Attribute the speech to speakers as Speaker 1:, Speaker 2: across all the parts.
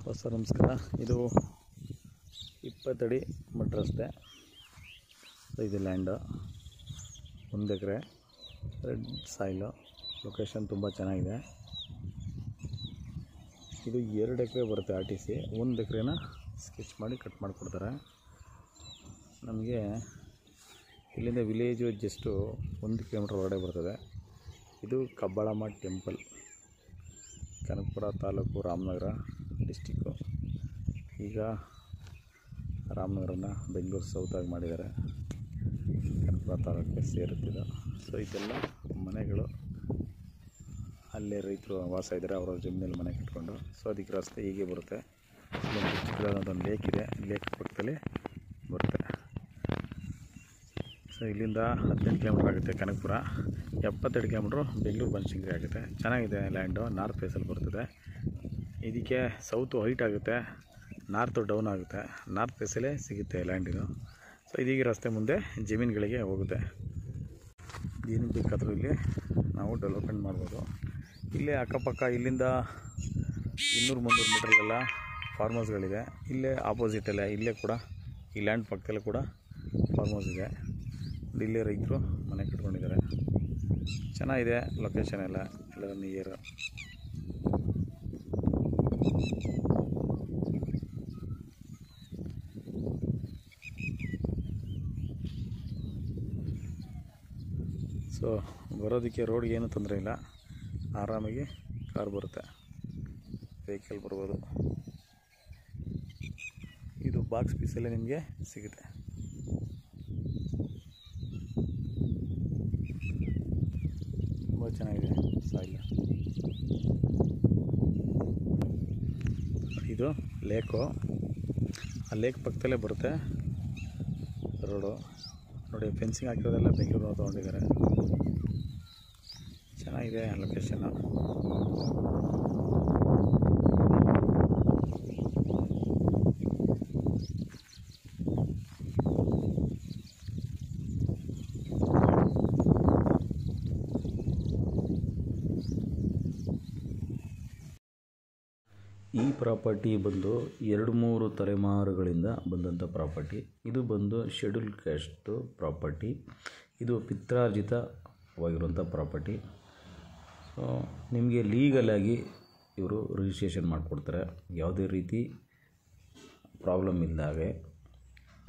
Speaker 1: Sir ನಮಸ್ಕಾರ. ಇದು 20 ಅಡಿ ಮಡ್ ರಸ್ತೆ. ಇದು ಲ್ಯಾಂಡು 1 ಎಕರೆ ರೆಡ್ ಸಾಯಿಲು. ಲೊಕೇಶನ್ ತುಂಬ ಚೆನ್ನಾಗಿದೆ. ಇದು 2 ಎಕರೆ ಬರುತ್ತೆ RTC. 1 ಎಕರೆನ ಸ್ಕೆಚ್ ಮಾಡಿ ಕಟ್ ಮಾಡಿಕೊಡ್ತಾರೆ. ನಮಗೆ ಇಲ್ಲಿಂದ ವಿಲೇಜು ಜಸ್ಟು 1 ಕಿಲೋಮೀಟ್ರ್ ಹೊರಗಡೆ ಬರ್ತದೆ. ಇದು ಕಬ್ಬಾಳಮ್ಮ ಟೆಂಪಲ್, ಕನಕಪುರ ತಾಲೂಕು, ರಾಮನಗರ ಡಿಸ್ಟಿಕ್ಕು. ಈಗ ರಾಮನಗರನ ಬೆಂಗಳೂರು ಸೌತಾಗಿ ಮಾಡಿದ್ದಾರೆ. ಕನಕಪುರ ತಾಲೂಕಿಗೆ ಸೇರುತ್ತಿದ್ದು. ಸೊ ಇದೆಲ್ಲ ಮನೆಗಳು, ಅಲ್ಲೇ ರೈತರು ವಾಸ ಇದ್ದಾರೆ. ಅವರ ಜಮೀನಲ್ಲಿ ಮನೆ ಕಟ್ಕೊಂಡು. ಸೊ ಅದಕ್ಕೆ ರಸ್ತೆ ಹೀಗೆ ಬರುತ್ತೆ. ಇಲ್ಲೊಂದು ಚಿಕ್ಕದಾದಂಥ ಲೇಕ್ ಇದೆ. ಲೇಕ್ ಪಕ್ಕದಲ್ಲಿ ಬರುತ್ತೆ. ಸೊ ಇಲ್ಲಿಂದ 18 ಕಿಲೋಮೀಟ್ರ್ ಆಗುತ್ತೆ ಕನಕಪುರ, 72 ಕಿಲೋಮೀಟ್ರು ಬೆಂಗಳೂರು ಬನಶಂಕರಿ ಆಗುತ್ತೆ. ಚೆನ್ನಾಗಿದೆ ಲ್ಯಾಂಡು. ನಾರ್ತ್ ಫೇಸಲ್ಲಿ ಬರ್ತದೆ. ಇದಕ್ಕೆ ಸೌತು ಹೈಟ್ ಆಗುತ್ತೆ, ನಾರ್ತು ಡೌನ್ ಆಗುತ್ತೆ. ನಾರ್ತ್ ಫೇಸಲ್ಲೇ ಸಿಗುತ್ತೆ ಲ್ಯಾಂಡಿದು. ಸೊ ಇದೀಗ ರಸ್ತೆ ಮುಂದೆ ಜಮೀನುಗಳಿಗೆ ಹೋಗುತ್ತೆ. ಏನಕ್ಕೆ ಬೇಕಾದರೂ ಇಲ್ಲಿ ನಾವು ಡೆವಲಪ್ಮೆಂಟ್ ಮಾಡ್ಬೋದು. ಇಲ್ಲೇ ಅಕ್ಕಪಕ್ಕ ಇಲ್ಲಿಂದ 200-300 ಮೀಟ್ರಲ್ಲೆಲ್ಲ ಫಾರ್ಮ್ ಹೌಸ್ಗಳಿದೆ. ಇಲ್ಲೇ ಆಪೋಸಿಟಲ್ಲೇ ಇಲ್ಲೇ ಕೂಡ ಈ ಲ್ಯಾಂಡ್ ಪಕ್ಕದಲ್ಲೇ ಕೂಡ ಫಾರ್ಮ್ ಹೌಸ್ ಇದೆ. ಇಲ್ಲೇ ರೈತರು ಮನೆ ಕಟ್ಕೊಂಡಿದ್ದಾರೆ. ಚೆನ್ನಾಗಿದೆ ಲೊಕೇಶನ್ ಎಲ್ಲ ನಿಯರ್. ಸೊ ಬರೋದಕ್ಕೆ ರೋಡ್ಗೆ ಏನೂ ತೊಂದರೆ ಇಲ್ಲ. ಆರಾಮಾಗಿ ಕಾರ್ ಬರುತ್ತೆ, ವೆಹಿಕಲ್ ಬರ್ಬೋದು. ಇದು ಬಾಕ್ಸ್ ಪೀಸಲ್ಲೇ ನಿಮಗೆ ಸಿಗುತ್ತೆ. ತುಂಬ ಚೆನ್ನಾಗಿದೆ ಸಾಯಿಲ್. ಇದು ಲೇಕು. ಆ ಲೇಕ್ ಪಕ್ಕದಲ್ಲೇ ಬರುತ್ತೆ ರೋಡು. ನೋಡಿ ಫೆನ್ಸಿಂಗ್ ಹಾಕಿರೋದೆಲ್ಲ ಬೆಂಗಳೂರು ತೊಗೊಂಡಿದ್ದಾರೆ. ಚೆನ್ನಾಗಿದೆ ಲೊಕೇಶನ್ನು. ಈ ಪ್ರಾಪರ್ಟಿ ಬಂದು 2-3 ತಲೆಮಾರುಗಳಿಂದ ಬಂದಂಥ ಪ್ರಾಪರ್ಟಿ. ಇದು ಬಂದು ಶೆಡ್ಯೂಲ್ ಕ್ಯಾಸ್ಟ್ ಪ್ರಾಪರ್ಟಿ. ಇದು ಪಿತ್ರಾರ್ಜಿತವಾಗಿರುವಂಥ ಪ್ರಾಪರ್ಟಿ. ಸೊ ನಿಮಗೆ ಲೀಗಲಾಗಿ ಇವರು ರಿಜಿಸ್ಟ್ರೇಷನ್ ಮಾಡಿಕೊಡ್ತಾರೆ, ಯಾವುದೇ ರೀತಿ ಪ್ರಾಬ್ಲಮ್ ಇಲ್ದಾಗೆ.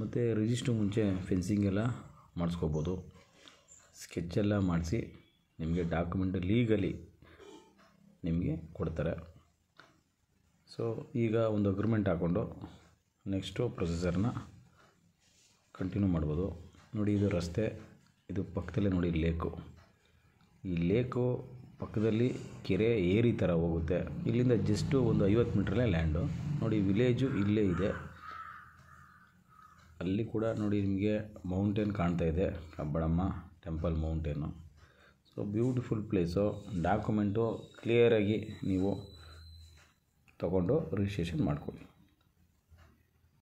Speaker 1: ಮತ್ತು ರಿಜಿಸ್ಟ್ರ್ ಮುಂಚೆ ಫೆನ್ಸಿಂಗೆಲ್ಲ ಮಾಡಿಸ್ಕೋಬೋದು. ಸ್ಕೆಚ್ಚೆಲ್ಲ ಮಾಡಿಸಿ ನಿಮಗೆ ಡಾಕ್ಯುಮೆಂಟ್ ಲೀಗಲಿ ನಿಮಗೆ ಕೊಡ್ತಾರೆ. ಸೊ ಈಗ ಒಂದು ಅಗ್ರಿಮೆಂಟ್ ಹಾಕ್ಕೊಂಡು ನೆಕ್ಸ್ಟು ಪ್ರೊಸೆಸರ್ನ ಕಂಟಿನ್ಯೂ ಮಾಡ್ಬೋದು. ನೋಡಿ ಇದು ರಸ್ತೆ, ಇದು ಪಕ್ಕದಲ್ಲೇ ನೋಡಿ ಲೇಕು. ಈ ಲೇಕು ಪಕ್ಕದಲ್ಲಿ ಕೆರೆ ಏರಿ ಥರ ಹೋಗುತ್ತೆ. ಇಲ್ಲಿಂದ ಜಸ್ಟು ಒಂದು 50 ಮೀಟ್ರಲ್ಲೇ ಲ್ಯಾಂಡು. ನೋಡಿ ವಿಲೇಜು ಇಲ್ಲೇ ಇದೆ. ಅಲ್ಲಿ ಕೂಡ ನೋಡಿ ನಿಮಗೆ ಮೌಂಟೇನ್ ಕಾಣ್ತಾ ಇದೆ, Kabbalamma temple mountain. So beautiful place. Document ಕ್ಲಿಯರಾಗಿ ನೀವು ತಗೊಂಡು ರಿಜಿಸ್ಟ್ರೇಷನ್ ಮಾಡ್ಕೊಳ್ಳಿ.